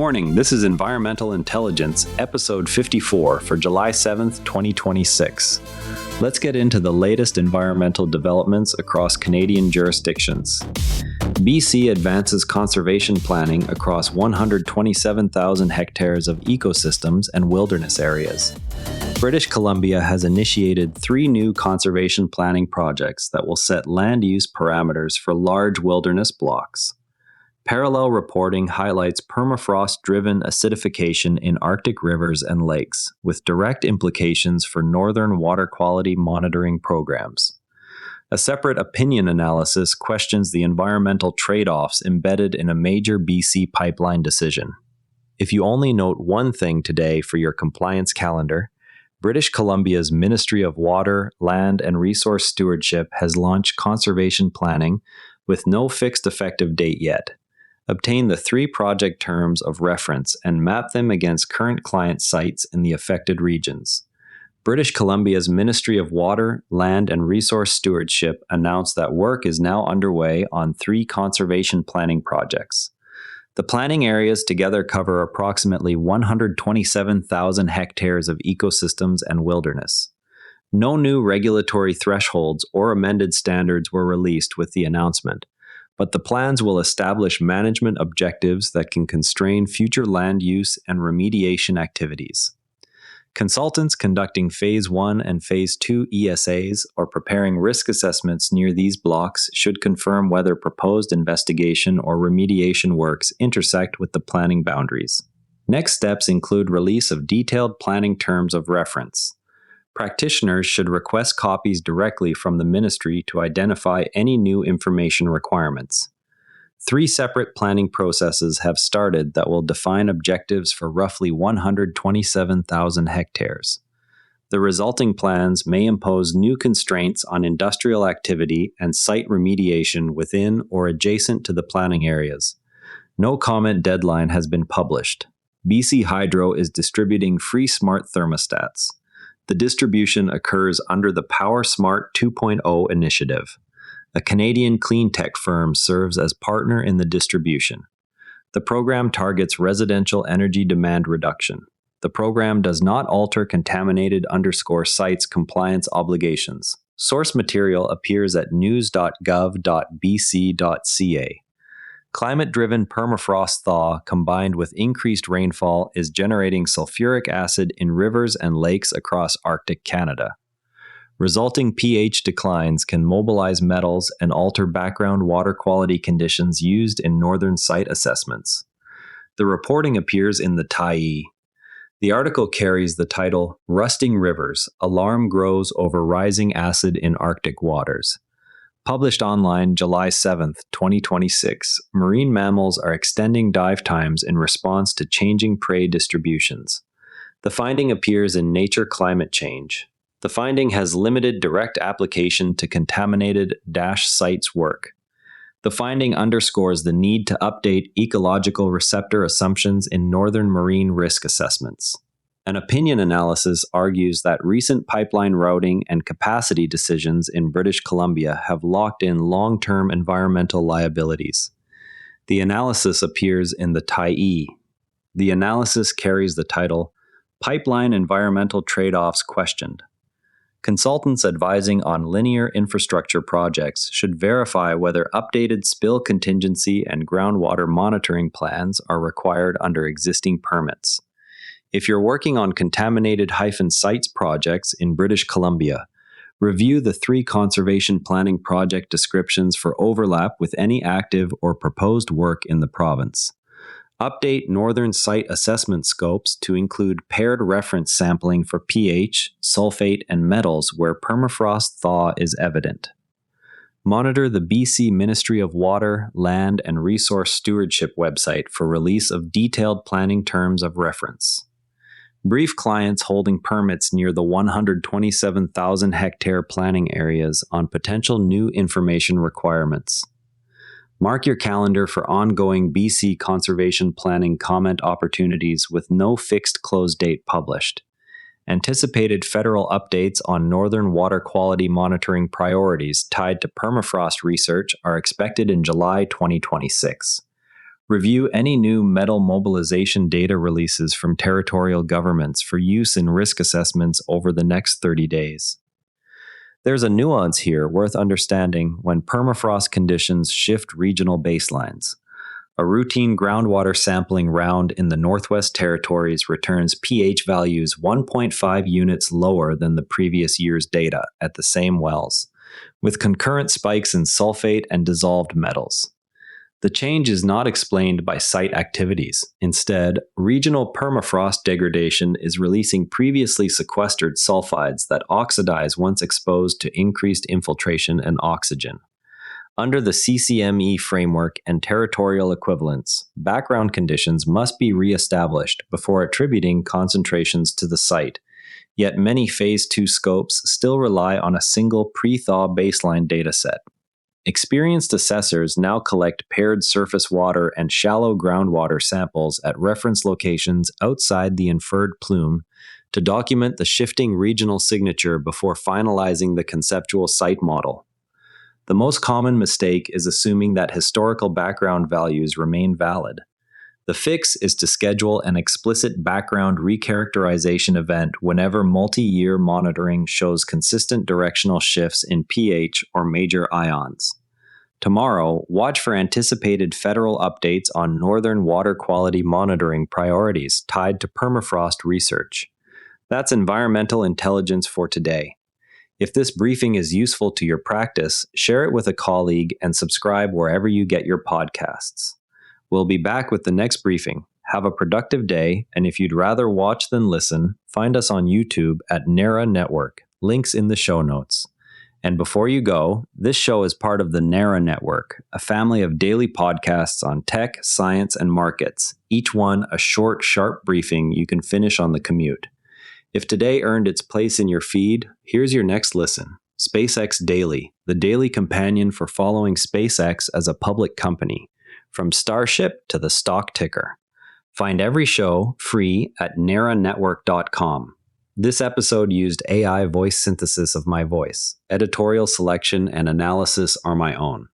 morning, this is Environmental Intelligence, episode 54 for July 7th, 2026. Let's get into the latest environmental developments across Canadian jurisdictions. BC advances conservation planning across 127,000 hectares of ecosystems and wilderness areas. British Columbia has initiated 3 new conservation planning projects that will set land use parameters for large wilderness blocks. Parallel reporting highlights permafrost-driven acidification in Arctic rivers and lakes, with direct implications for northern water quality monitoring programs. A separate opinion analysis questions the environmental trade-offs embedded in a major BC pipeline decision. If you only note one thing today for your compliance calendar, British Columbia's Ministry of Water, Land and Resource Stewardship has launched conservation planning with no fixed effective date yet. Obtain the 3 project terms of reference and map them against current client sites in the affected regions. British Columbia's Ministry of Water, Land and Resource Stewardship announced that work is now underway on 3 conservation planning projects. The planning areas together cover approximately 127,000 hectares of ecosystems and wilderness. No new regulatory thresholds or amended standards were released with the announcement, but the plans will establish management objectives that can constrain future land use and remediation activities. Consultants conducting Phase 1 and Phase 2 ESAs or preparing risk assessments near these blocks should confirm whether proposed investigation or remediation works intersect with the planning boundaries. Next steps include release of detailed planning terms of reference. Practitioners should request copies directly from the ministry to identify any new information requirements. 3 separate planning processes have started that will define objectives for roughly 127,000 hectares. The resulting plans may impose new constraints on industrial activity and site remediation within or adjacent to the planning areas. No comment deadline has been published. BC Hydro is distributing free smart thermostats. The distribution occurs under the Power Smart 2.0 initiative. A Canadian clean tech firm serves as partner in the distribution. The program targets residential energy demand reduction. The program does not alter contaminated_sites compliance obligations. Source material appears at news.gov.bc.ca. Climate-driven permafrost thaw combined with increased rainfall is generating sulfuric acid in rivers and lakes across Arctic Canada. Resulting pH declines can mobilize metals and alter background water quality conditions used in northern site assessments. The reporting appears in the Tyee. The article carries the title, "Rusting Rivers, Alarm Grows Over Rising Acid in Arctic Waters." Published online July 7th, 2026, marine mammals are extending dive times in response to changing prey distributions. The finding appears in Nature Climate Change. The finding has limited direct application to contaminated-sites work. The finding underscores the need to update ecological receptor assumptions in northern marine risk assessments. An opinion analysis argues that recent pipeline routing and capacity decisions in British Columbia have locked in long-term environmental liabilities. The analysis appears in the Tyee. The analysis carries the title, "Pipeline Environmental Trade-Offs Questioned." Consultants advising on linear infrastructure projects should verify whether updated spill contingency and groundwater monitoring plans are required under existing permits. If you're working on contaminated-sites projects in British Columbia, review the 3 conservation planning project descriptions for overlap with any active or proposed work in the province. Update northern site assessment scopes to include paired reference sampling for pH, sulfate, and metals where permafrost thaw is evident. Monitor the BC Ministry of Water, Land and Resource Stewardship website for release of detailed planning terms of reference. Brief clients holding permits near the 127,000 hectare planning areas on potential new information requirements. Mark your calendar for ongoing BC conservation planning comment opportunities with no fixed close date published. Anticipated federal updates on northern water quality monitoring priorities tied to permafrost research are expected in July 2026. Review any new metal mobilization data releases from territorial governments for use in risk assessments over the next 30 days. There's a nuance here worth understanding when permafrost conditions shift regional baselines. A routine groundwater sampling round in the Northwest Territories returns pH values 1.5 units lower than the previous year's data at the same wells, with concurrent spikes in sulfate and dissolved metals. The change is not explained by site activities. Instead, regional permafrost degradation is releasing previously sequestered sulfides that oxidize once exposed to increased infiltration and oxygen. Under the CCME framework and territorial equivalents, background conditions must be re-established before attributing concentrations to the site, yet many Phase 2 scopes still rely on a single pre-thaw baseline dataset. Experienced assessors now collect paired surface water and shallow groundwater samples at reference locations outside the inferred plume to document the shifting regional signature before finalizing the conceptual site model. The most common mistake is assuming that historical background values remain valid. The fix is to schedule an explicit background recharacterization event whenever multi-year monitoring shows consistent directional shifts in pH or major ions. Tomorrow, watch for anticipated federal updates on northern water quality monitoring priorities tied to permafrost research. That's environmental intelligence for today. If this briefing is useful to your practice, share it with a colleague and subscribe wherever you get your podcasts. We'll be back with the next briefing. Have a productive day, and if you'd rather watch than listen, find us on YouTube at NARA Network. Links in the show notes. And before you go, this show is part of the NARA Network, a family of daily podcasts on tech, science, and markets, each one a short, sharp briefing you can finish on the commute. If today earned its place in your feed, here's your next listen. SpaceX Daily, the daily companion for following SpaceX as a public company, from Starship to the stock ticker. Find every show free at naranetwork.com. This episode used AI voice synthesis of my voice. Editorial selection and analysis are my own.